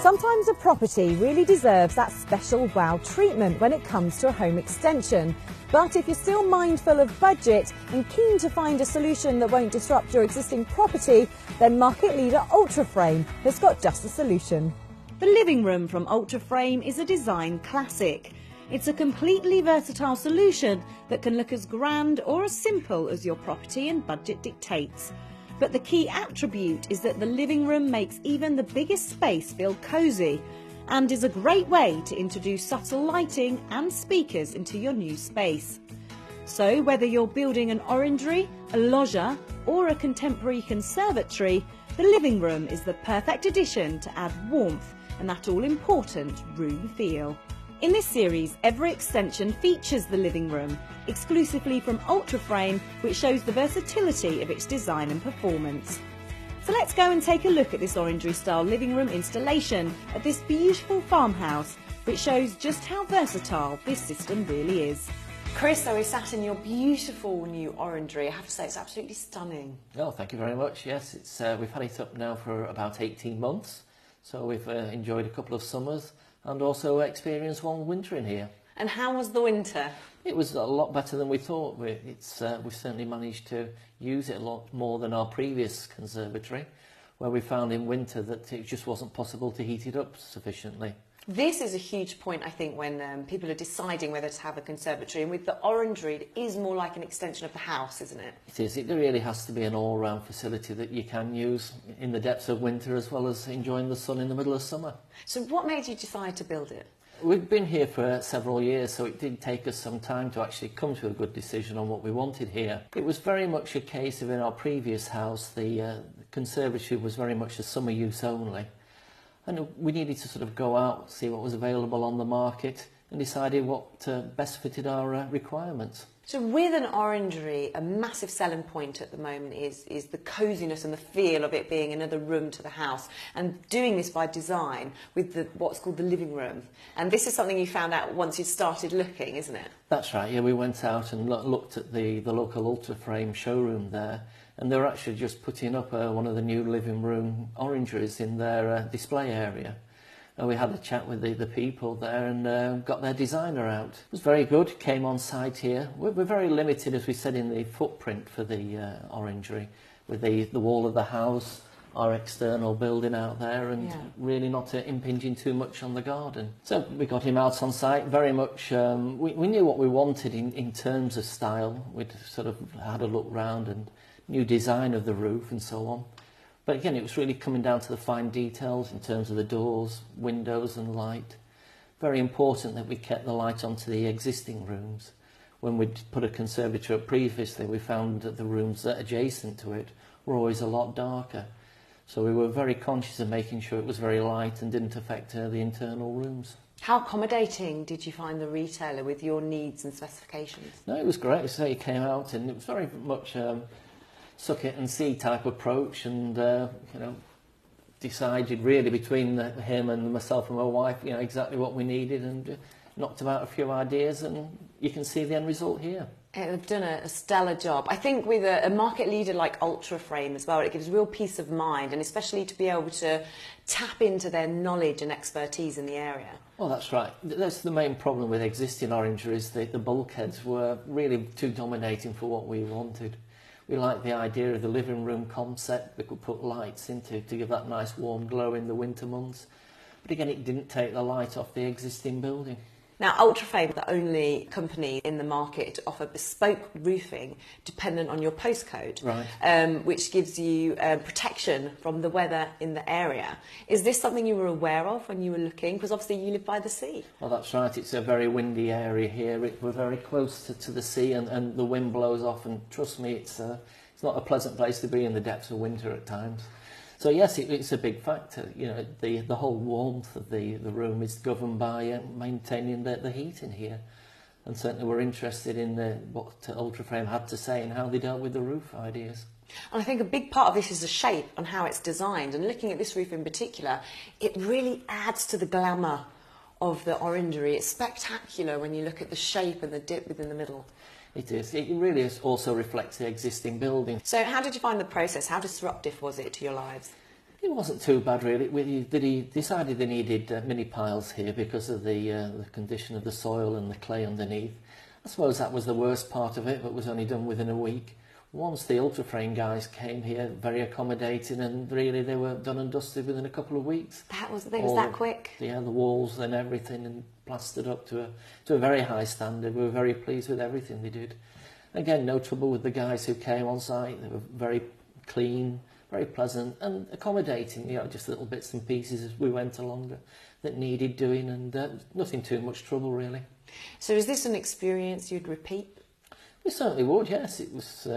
Sometimes a property really deserves that special wow treatment when it comes to a home extension. But if you're still mindful of budget and keen to find a solution that won't disrupt your existing property, then market leader Ultraframe has got just the solution. The living room from Ultraframe is a design classic. It's a completely versatile solution that can look as grand or as simple as your property and budget dictates. But the key attribute is that the living room makes even the biggest space feel cosy and is a great way to introduce subtle lighting and speakers into your new space. So whether you're building an orangery, a loggia or a contemporary conservatory, the living room is the perfect addition to add warmth and that all-important room feel. In this series, every extension features the living room, exclusively from Ultraframe, which shows the versatility of its design and performance. So let's go and take a look at this orangery style living room installation at this beautiful farmhouse, which shows just how versatile this system really is. Chris, so we're sat in your beautiful new orangery. I have to say it's absolutely stunning. Oh, thank you very much. Yes, it's we've had it up now for about 18 months, so we've enjoyed a couple of summers and also experienced one winter in here. And how was the winter? It was a lot better than we thought. We've certainly managed to use it a lot more than our previous conservatory, where we found in winter that it just wasn't possible to heat it up sufficiently. This is a huge point, I think, when people are deciding whether to have a conservatory. And with the orangery, it is more like an extension of the house, isn't it? It is. It really has to be an all-round facility that you can use in the depths of winter as well as enjoying the sun in the middle of summer. So what made you decide to build it? We've been here for several years, so it did take us some time to actually come to a good decision on what we wanted here. It was very much a case of in our previous house, the conservatory was very much a summer use only. And we needed to sort of go out, see what was available on the market and decided what best fitted our requirements. So with an orangery, a massive selling point at the moment is the coziness and the feel of it being another room to the house, and doing this by design with what's called the living room. And this is something you found out once you started looking, isn't it? That's right, yeah, we went out and looked at the local Ultraframe showroom there, and they were actually just putting up one of the new Livinroom Orangeries in their display area. And we had a chat with the people there and got their designer out. It was very good, came on site here. We're very limited, as we said, in the footprint for the orangery, with the wall of the house, our external building out there, and really not impinging too much on the garden. So we got him out on site, very much, we knew what we wanted in terms of style. We'd sort of had a look round and new design of the roof and so on. But again, it was really coming down to the fine details in terms of the doors, windows and light. Very important that we kept the light onto the existing rooms. When we'd put a conservatory up previously, we found that the rooms adjacent to it were always a lot darker. So we were very conscious of making sure it was very light and didn't affect the internal rooms. How accommodating did you find the retailer with your needs and specifications? No, it was great. So he came out and it was very much suck it and see type approach, and decided really between him and myself and my wife, exactly what we needed, and knocked about a few ideas, and you can see the end result here. They've done a stellar job. I think with a market leader like Ultraframe as well, it gives real peace of mind, and especially to be able to tap into their knowledge and expertise in the area. Well, that's right. That's the main problem with existing orangeries. The bulkheads were really too dominating for what we wanted. We liked the idea of the living room concept. We could put lights into to give that nice warm glow in the winter months. But again, it didn't take the light off the existing building. Now, Ultraframe are the only company in the market to offer bespoke roofing dependent on your postcode, right. Which gives you protection from the weather in the area. Is this something you were aware of when you were looking? Because obviously you live by the sea. Well, that's right. It's a very windy area here. We're very close to the sea, and the wind blows off, and trust me, it's not a pleasant place to be in the depths of winter at times. So yes, it's a big factor. The whole warmth of the room is governed by maintaining the heat in here. And certainly we're interested in what Ultraframe had to say and how they dealt with the roof ideas. And I think a big part of this is the shape and how it's designed. And looking at this roof in particular, it really adds to the glamour of the orangery. It's spectacular when you look at the shape and the dip within the middle. It is. It really also reflects the existing building. So how did you find the process? How disruptive was it to your lives? It wasn't too bad really. He decided they needed mini piles here because of the condition of the soil and the clay underneath. I suppose that was the worst part of it, but was only done within a week. Once the ultraframe guys came here, very accommodating, and really they were done and dusted within a couple of weeks. It was that quick? Yeah, the walls and everything, and plastered up to a very high standard. We were very pleased with everything they did. Again, no trouble with the guys who came on site. They were very clean, very pleasant and accommodating, just little bits and pieces as we went along that needed doing, and nothing too much trouble really. So is this an experience you'd repeat? We certainly would, yes. It was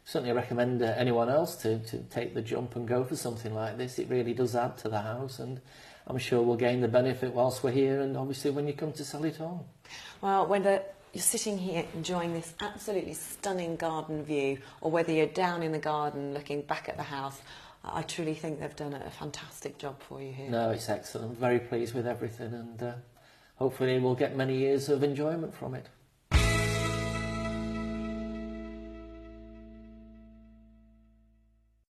certainly recommend anyone else to take the jump and go for something like this. It really does add to the house, and I'm sure we'll gain the benefit whilst we're here, and obviously when you come to sell it on. Well, whether you're sitting here enjoying this absolutely stunning garden view, or whether you're down in the garden looking back at the house, I truly think they've done a fantastic job for you here. No, it's excellent. I'm very pleased with everything, and hopefully we'll get many years of enjoyment from it.